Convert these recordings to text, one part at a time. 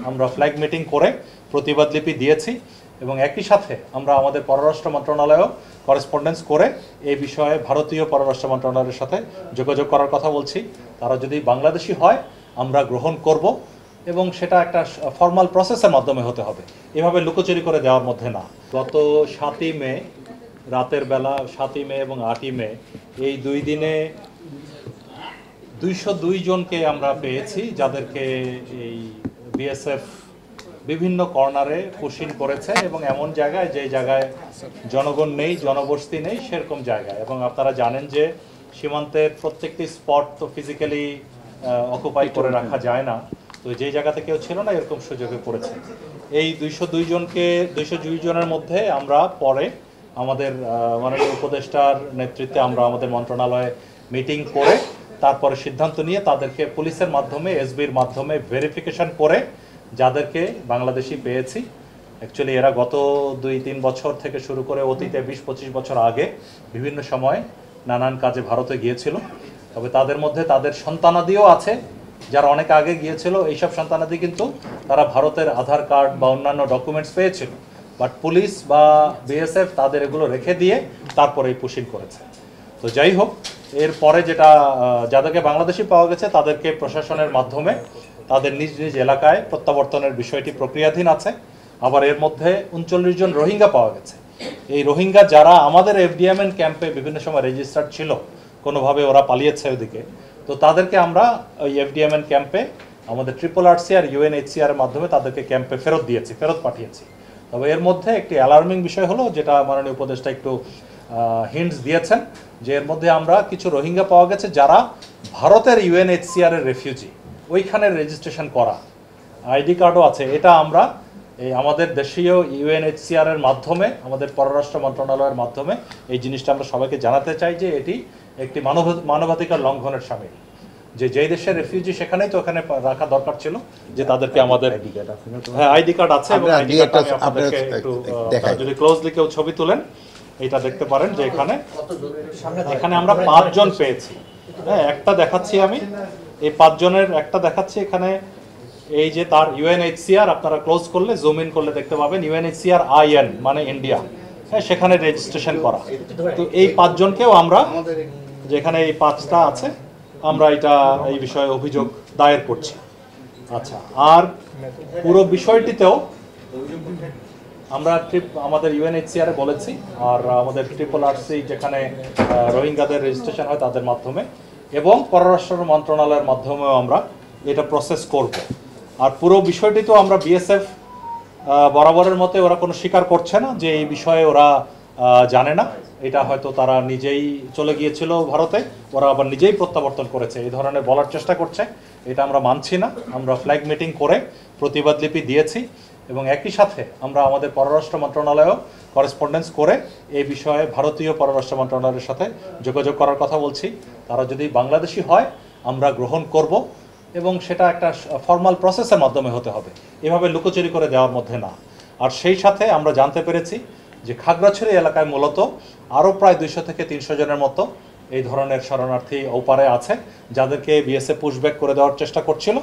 আমরা flag meeting করে প্রতিবাদ লিপি দিয়েছি এবং একই সাথে আমরা আমাদের পররাষ্ট্র মন্ত্রণালয়েও করেসপন্ডেন্স করে এই বিষয়ে ভারতীয় পররাষ্ট্র মন্ত্রণালয়ের সাথে যোগাযোগ করার কথা বলছি। তারা যদি বাংলাদেশি হয় আমরা গ্রহণ করব এবং সেটা একটা ফর্মাল প্রসেসের মাধ্যমে হতে হবে, এভাবে লুকোচুরি করে দেওয়ার মধ্যে না। গত 7ই মে রাতের বেলা, 7ই মে এবং 8ই মে এই 2 দিনে 202 জনকে আমরা পেয়েছি, যাদেরকে এই বিএসএফ বিভিন্ন কর্নারে পুশিং করেছে এবং এমন জায়গায় যে জায়গায় জনগণ নেই, জনবসতি নেই সেরকম জায়গায়। এবং আপনারা জানেন যে সীমান্তের প্রত্যেকটি স্পট তো ফিজিক্যালি অকুপাই করে রাখা যায় না, তো যে জায়গাতে কেউ ছিল না এরকম সুযোগে পড়েছে। এই 202 জনের মধ্যে আমরা পরে আমাদের মাননীয় উপদেষ্টার নেতৃত্বে আমরা আমাদের মন্ত্রণালয়ে মিটিং করে তারপরে সিদ্ধান্ত নিয়ে তাদেরকে পুলিশের মাধ্যমে, এসবির মাধ্যমে ভেরিফিকেশন করে যাদেরকে বাংলাদেশি পেয়েছি। অ্যাকচুয়ালি এরা গত 2-3 বছর থেকে শুরু করে অতীতে 20-25 বছর আগে বিভিন্ন সময় নানান কাজে ভারতে গিয়েছিল, তবে তাদের মধ্যে তাদের সন্তানাদিও আছে যারা অনেক আগে গিয়েছিল। এইসব সন্তানাদি কিন্তু তারা ভারতের আধার কার্ড বা অন্যান্য ডকুমেন্টস পেয়েছিল, বাট পুলিশ বা বিএসএফ তাদের এগুলো রেখে দিয়ে তারপরে এই পুশিং করেছে। তো যাই হোক, এরপরে যেটা যাদেরকে বাংলাদেশি পাওয়া গেছে তাদেরকে প্রশাসনের মাধ্যমে তাদের নিজ নিজ এলাকায় প্রত্যাবর্তনের বিষয়টি প্রক্রিয়াধীন আছে। আবার এর মধ্যে 39 জন রোহিঙ্গা পাওয়া গেছে। এই রোহিঙ্গা যারা আমাদের এফডিএমএন ক্যাম্পে বিভিন্ন সময় রেজিস্টার্ড ছিল, কোনোভাবে ওরা পালিয়েছে ওদিকে, তো তাদেরকে আমরা ওই এফডিএমএন ক্যাম্পে আমাদের RRRC আর UNHCR এর মাধ্যমে তাদেরকে ক্যাম্পে ফেরত পাঠিয়েছি। তবে এর মধ্যে একটি অ্যালার্মিং বিষয় হলো, যেটা মাননীয় উপদেষ্টা একটু হিন্টস দিয়েছেন, যে এর মধ্যে আমরা কিছু রোহিঙ্গা পাওয়া গেছে যারা ভারতের UNHCR এর রেফিউজি, ওইখানে রেজিস্ট্রেশন করা, আইডি কার্ডও আছে। এটা আমরা এই আমাদের দেশীয় UNHCR এর মাধ্যমে, আমাদের পররাষ্ট্র মন্ত্রণালয়ের মাধ্যমে এই জিনিসটা আমরা সবাইকে জানাতে চাই যে এটি একটি মানবাধিকার লঙ্ঘনের শামিল। যেই দেশের রেফিউজি সেখানেই তো ওখানে রাখা দরকার ছিল, যে তাদেরকে আমাদের আইডি কার্ড আছে। এবং আইডি কার্ডটা আপনাদেরকে একটু যদি ক্লোজলি কেউ ছবি তুলেন এটা দেখতে পারেন যে এখানে আমরা 5 জন পেয়েছি। হ্যাঁ, একটা দেখাচ্ছি আমি, এই 5 জনের একটা দেখাচ্ছি এখানে। এই যে তার UNHCR, আপনারা ক্লোজ করলে, জুম ইন করলে দেখতে পাবেন UNHCR IN মানে ইন্ডিয়া, হ্যাঁ, সেখানে রেজিস্ট্রেশন করা। তো এই 5 জনকেও আমরা, যেখানে এই 5টা আছে, আমরা এই বিষয়ে অভিযোগ দায়ের করছি। আচ্ছা, আর পুরো বিষয়টিতেও আমরা আমাদের UNHCR এ বলেছি, আর আমাদের RRRC যেখানে রোহিঙ্গাদের রেজিস্ট্রেশন হয় তাদের মাধ্যমে, এবং পররাষ্ট্র মন্ত্রণালয়ের মাধ্যমেও আমরা এটা প্রসেস করব। আর পুরো বিষয়টি তো আমরা বিএসএফ বরাবরের মতে ওরা কোনো স্বীকার করছে না যে এই বিষয়ে ওরা জানে না। এটা হয়তো তারা নিজেই চলে গিয়েছিল ভারতে, ওরা আবার নিজেই প্রত্যাবর্তন করেছে, এই ধরনের বলার চেষ্টা করছে। এটা আমরা মানছি না। আমরা ফ্ল্যাগ মিটিং করে প্রতিবাদ লিপি দিয়েছি এবং একই সাথে আমরা আমাদের পররাষ্ট্র মন্ত্রণালয়েও করেসপন্ডেন্স করে এই বিষয়ে ভারতীয় পররাষ্ট্র মন্ত্রণালয়ের সাথে যোগাযোগ করার কথা বলছি। তারা যদি বাংলাদেশি হয় আমরা গ্রহণ করব এবং সেটা একটা ফর্মাল প্রসেসের মাধ্যমে হতে হবে, এভাবে লুকোচুরি করে দেওয়ার মধ্যে না। আর সেই সাথে আমরা জানতে পেরেছি যে খাগড়াছড়ি এলাকায় মূলত আরও প্রায় 200 থেকে 300 জনের মতো এই ধরনের শরণার্থী ওপারে আছে, যাদেরকে বিএসএফ পুশব্যাক করে দেওয়ার চেষ্টা করছিল।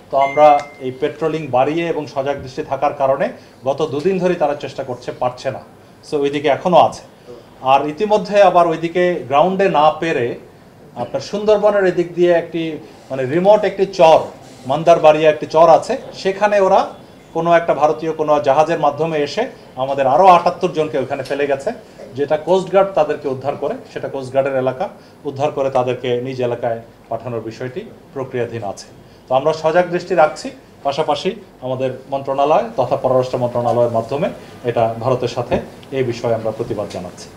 তো আমরা এই পেট্রোলিং বাড়িয়ে এবং সজাগ দৃষ্টি থাকার কারণে গত 2 দিন ধরেই তারা চেষ্টা পারছে না। সো ওইদিকে এখনও আছে। আর ইতিমধ্যে আবার ওইদিকে গ্রাউন্ডে না পেরে আপনার সুন্দরবনের এদিক দিয়ে একটি মানে রিমোট একটি চর, মন্দারবাড়িয়া একটি চর আছে, সেখানে ওরা কোনো একটা ভারতীয় কোনো জাহাজের মাধ্যমে এসে আমাদের আরও 78 জনকে ওখানে ফেলে গেছে, যেটা কোস্টগার্ড তাদেরকে উদ্ধার করে, সেটা কোস্টগার্ডের এলাকা, উদ্ধার করে তাদেরকে নিজ এলাকায় পাঠানোর বিষয়টি প্রক্রিয়াধীন আছে। তো আমরা সজাগ দৃষ্টি রাখছি, পাশাপাশি আমাদের মন্ত্রণালয় তথা পররাষ্ট্র মন্ত্রণালয়ের মাধ্যমে এটা ভারতের সাথে এই বিষয়ে আমরা প্রতিবাদ জানাচ্ছি।